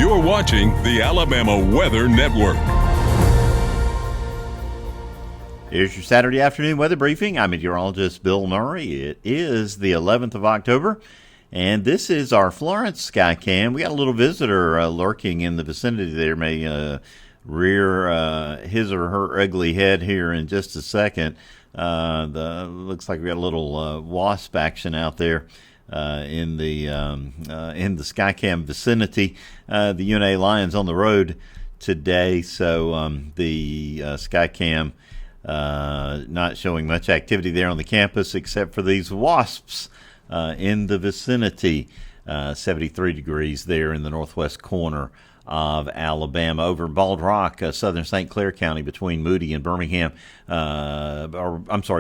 You're watching the Alabama Weather Network. Here's your Saturday afternoon weather briefing. I'm meteorologist Bill Murray. It is the 11th of October, and this is our Florence sky cam. We got a little visitor lurking in the vicinity there. May rear his or her ugly head here in just a second. Looks like we got a little wasp action out there in the Skycam vicinity. The UNA Lions on the road today, so the Skycam not showing much activity there on the campus except for these wasps in the vicinity. 73 degrees there in the northwest corner of Alabama. Over in Bald Rock, southern St. Clair County, between Moody and Birmingham,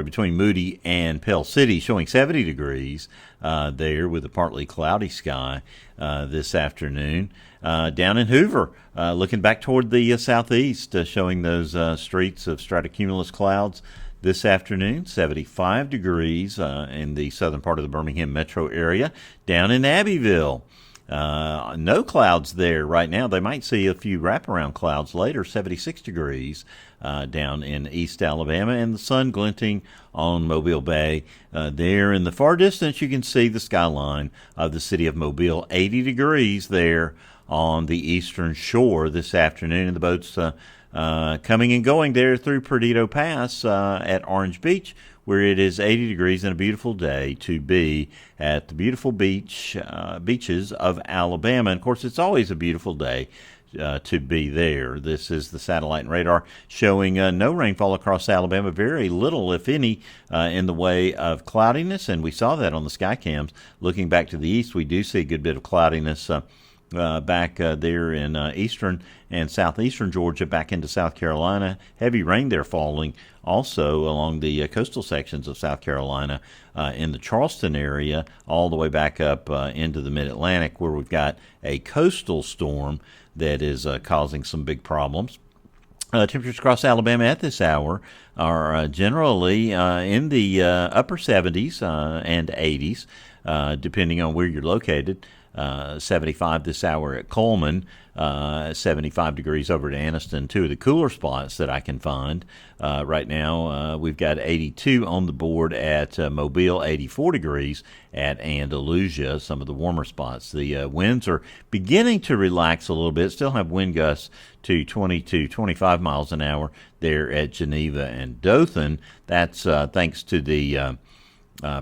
between Moody and Pell City, showing 70 degrees there with a partly cloudy sky this afternoon. Down in Hoover, looking back toward the southeast, showing those streaks of stratocumulus clouds this afternoon. 75 degrees in the southern part of the Birmingham metro area. Down in Abbeville, no clouds there right now. They might see a few wraparound clouds later. 76 degrees down in East Alabama, and the sun glinting on Mobile Bay. There in the far distance, you can see the skyline of the city of Mobile. 80 degrees there on the eastern shore this afternoon, and the boats coming and going there through Perdido Pass at Orange Beach, where it is 80 degrees and a beautiful day to be at the beautiful beaches of Alabama. And, of course, it's always a beautiful day to be there. This is the satellite and radar showing no rainfall across Alabama, very little, if any, in the way of cloudiness. And we saw that on the sky cams. Looking back to the east, we do see a good bit of cloudiness back there in eastern and southeastern Georgia, back into South Carolina. Heavy rain there falling also along the coastal sections of South Carolina in the Charleston area, all the way back up into the mid-Atlantic, where we've got a coastal storm that is causing some big problems. Temperatures across Alabama at this hour are generally in the upper 70s and 80s, depending on where you're located. 75 this hour at Coleman, 75 degrees over at Anniston. Two of the cooler spots that I can find right now. We've got 82 on the board at Mobile, 84 degrees at Andalusia, some of the warmer spots. The winds are beginning to relax a little bit, still have wind gusts to 20 to 25 miles an hour there at Geneva and Dothan. That's thanks to the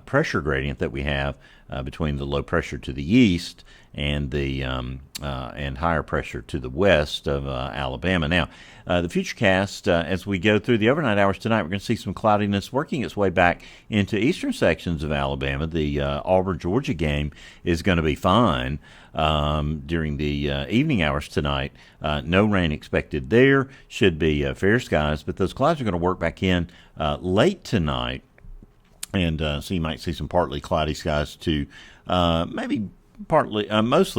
pressure gradient that we have between the low pressure to the east and the and higher pressure to the west of Alabama. Now, the futurecast, as we go through the overnight hours tonight, we're going to see some cloudiness working its way back into eastern sections of Alabama. The Auburn-Georgia game is going to be fine during the evening hours tonight. No rain expected there. Should be fair skies, but those clouds are going to work back in late tonight. And so you might see some partly cloudy skies to mostly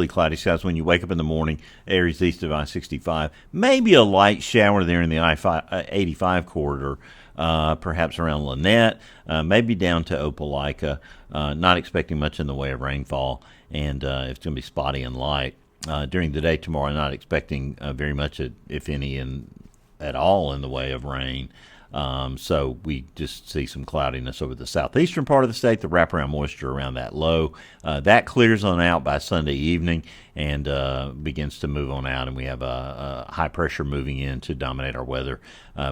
cloudy skies when you wake up in the morning, areas east of I-65. Maybe a light shower there in the I-85 corridor, perhaps around Lynette, maybe down to Opelika. Not expecting much in the way of rainfall, and it's going to be spotty and light. During the day tomorrow, not expecting very much, if any, at all in the way of rain. So we just see some cloudiness over the southeastern part of the state, the wraparound moisture around that low. That clears on out by Sunday evening and begins to move on out, and we have a high pressure moving in to dominate our weather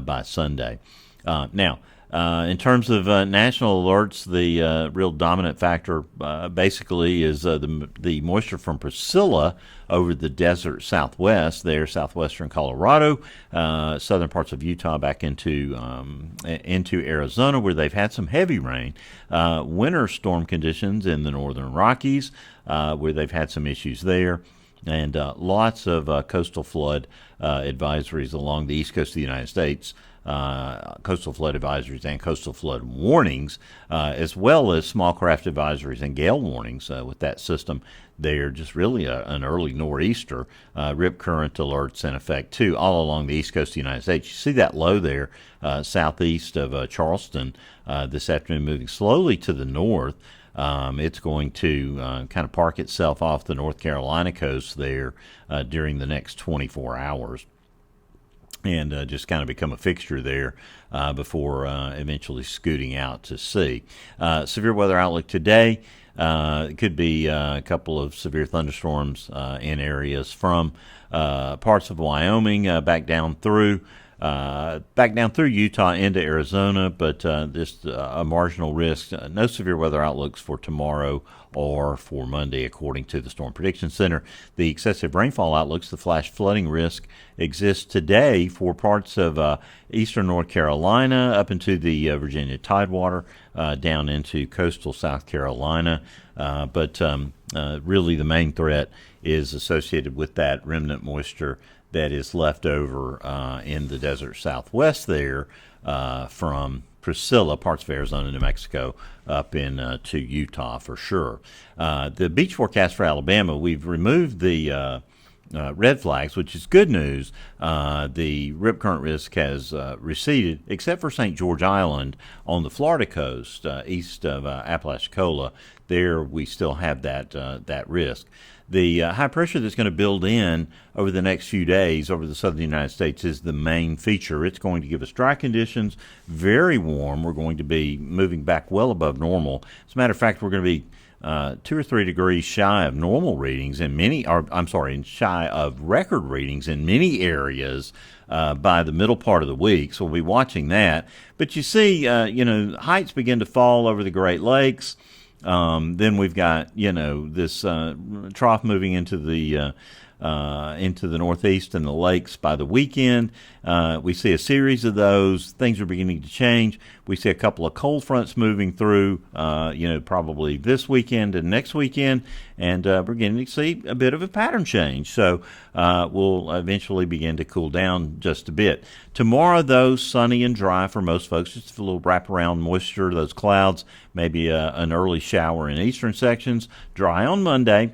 by Sunday. Now, in terms of national alerts, the real dominant factor basically is the moisture from Priscilla over the desert southwest there, southwestern Colorado, southern parts of Utah back into Arizona, where they've had some heavy rain. Winter storm conditions in the northern Rockies, where they've had some issues there. And lots of coastal flood advisories along the east coast of the United States. Coastal flood advisories and coastal flood warnings, as well as small craft advisories and gale warnings with that system there. Just really an early nor'easter. Rip current alerts in effect, too, all along the east coast of the United States. You see that low there southeast of Charleston this afternoon, moving slowly to the north. It's going to kind of park itself off the North Carolina coast there during the next 24 hours. And just kind of become a fixture there before eventually scooting out to sea. Severe weather outlook today. It could be a couple of severe thunderstorms in areas from parts of Wyoming back down through Utah into Arizona, but just a marginal risk. No severe weather outlooks for tomorrow or for Monday, according to the Storm Prediction Center. The excessive rainfall outlooks, the flash flooding risk, exists today for parts of eastern North Carolina up into the Virginia Tidewater, down into coastal South Carolina. But really the main threat is associated with that remnant moisture that is left over in the desert southwest there from Priscilla, parts of Arizona, New Mexico, up in to Utah for sure. The beach forecast for Alabama, we've removed the red flags, which is good news. The rip current risk has receded, except for St. George Island on the Florida coast, east of Apalachicola. There we still have that risk. The high pressure that's going to build in over the next few days over the southern United States is the main feature. It's going to give us dry conditions, very warm. We're going to be moving back well above normal. As a matter of fact, we're going to be 2 or 3 degrees shy of normal readings in shy of record readings in many areas by the middle part of the week. So we'll be watching that. But you see, heights begin to fall over the Great Lakes. Then we've got, this trough moving into the Northeast and the lakes by the weekend. We see a series of those. Things are beginning to change. We see a couple of cold fronts moving through, probably this weekend and next weekend, and we're beginning to see a bit of a pattern change. So we'll eventually begin to cool down just a bit. Tomorrow, though, sunny and dry for most folks. Just a little wraparound moisture, those clouds, maybe an early shower in eastern sections. Dry on Monday.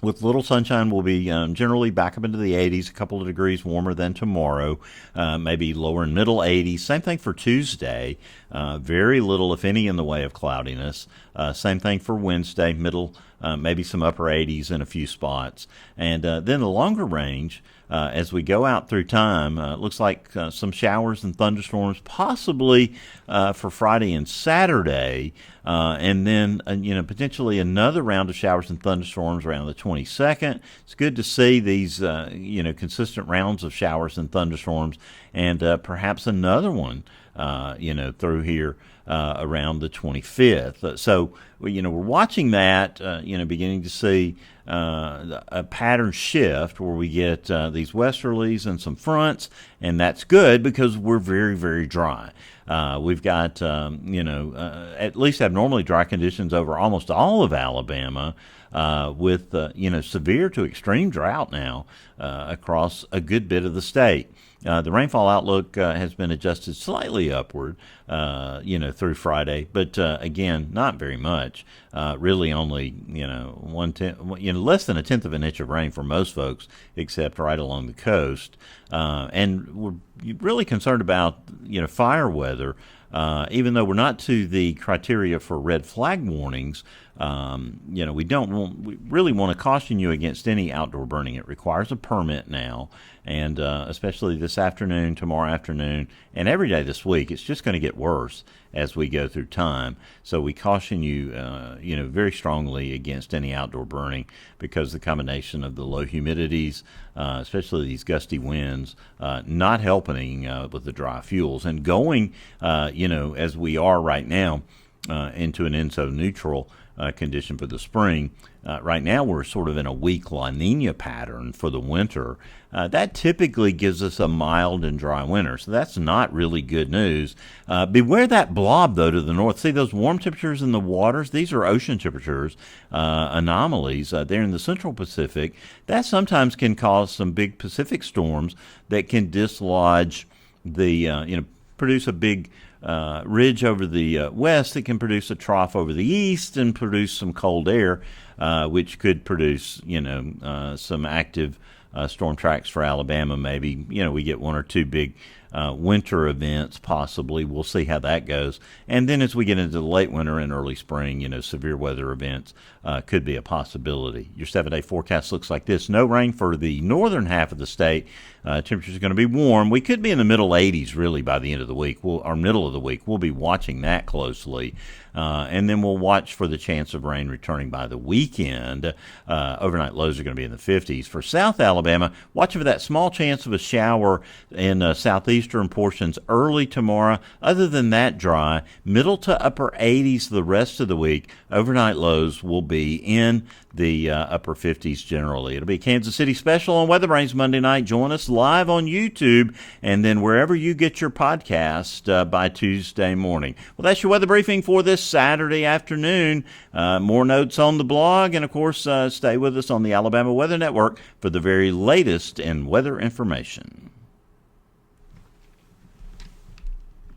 With little sunshine, we'll be generally back up into the 80s, a couple of degrees warmer than tomorrow, maybe lower and middle 80s. Same thing for Tuesday, very little, if any, in the way of cloudiness. Same thing for Wednesday, middle, maybe some upper 80s in a few spots. And then the longer range, as we go out through time, looks like some showers and thunderstorms, possibly for Friday and Saturday, and then potentially another round of showers and thunderstorms around the 22nd. It's good to see these consistent rounds of showers and thunderstorms, and perhaps another one through here around the 25th. So we're watching that, beginning to see a pattern shift where we get these westerlies and some fronts, and that's good because we're very, very dry. We've got, at least abnormally dry conditions over almost all of Alabama, with, severe to extreme drought now across a good bit of the state. The rainfall outlook has been adjusted slightly upward, through Friday, but again, not very much. Really, only less than 1/10 of an inch of rain for most folks, except right along the coast. And we're really concerned about fire weather. Even though we're not to the criteria for red flag warnings, we really want to caution you against any outdoor burning. It requires a permit now, and especially this afternoon, tomorrow afternoon, and every day this week. It's just going to get worse as we go through time. So we caution you, very strongly against any outdoor burning because the combination of the low humidities, especially these gusty winds, not helping with the dry fuels, and going, as we are right now, into an ENSO neutral condition for the spring. Right now we're sort of in a weak La Nina pattern for the winter. That typically gives us a mild and dry winter, so that's not really good news. Beware that blob, though, to the north. See those warm temperatures in the waters? These are ocean temperatures, anomalies there in the central Pacific. That sometimes can cause some big Pacific storms that can dislodge the, produce a big ridge over the west that can produce a trough over the east and produce some cold air, which could produce, some active storm tracks for Alabama. Maybe, we get one or two big winter events possibly. We'll see how that goes. And then as we get into the late winter and early spring, severe weather events could be a possibility. Your 7-day forecast looks like this. No rain for the northern half of the state. Temperatures are going to be warm. We could be in the middle 80s really by the end of the week, or middle of the week. We'll be watching that closely. And then we'll watch for the chance of rain returning by the weekend. Overnight lows are going to be in the 50s. For South Alabama, watching for that small chance of a shower in southeastern portions early tomorrow. Other than that, dry. Middle to upper 80s the rest of the week. Overnight lows will be in the upper 50s generally. It'll be a Kansas City special on Weather Brains Monday night. Join us live on YouTube and then wherever you get your podcast by Tuesday morning. Well, that's your weather briefing for this Saturday afternoon. More notes on the blog, and of course, stay with us on the Alabama Weather Network for the very latest in weather information.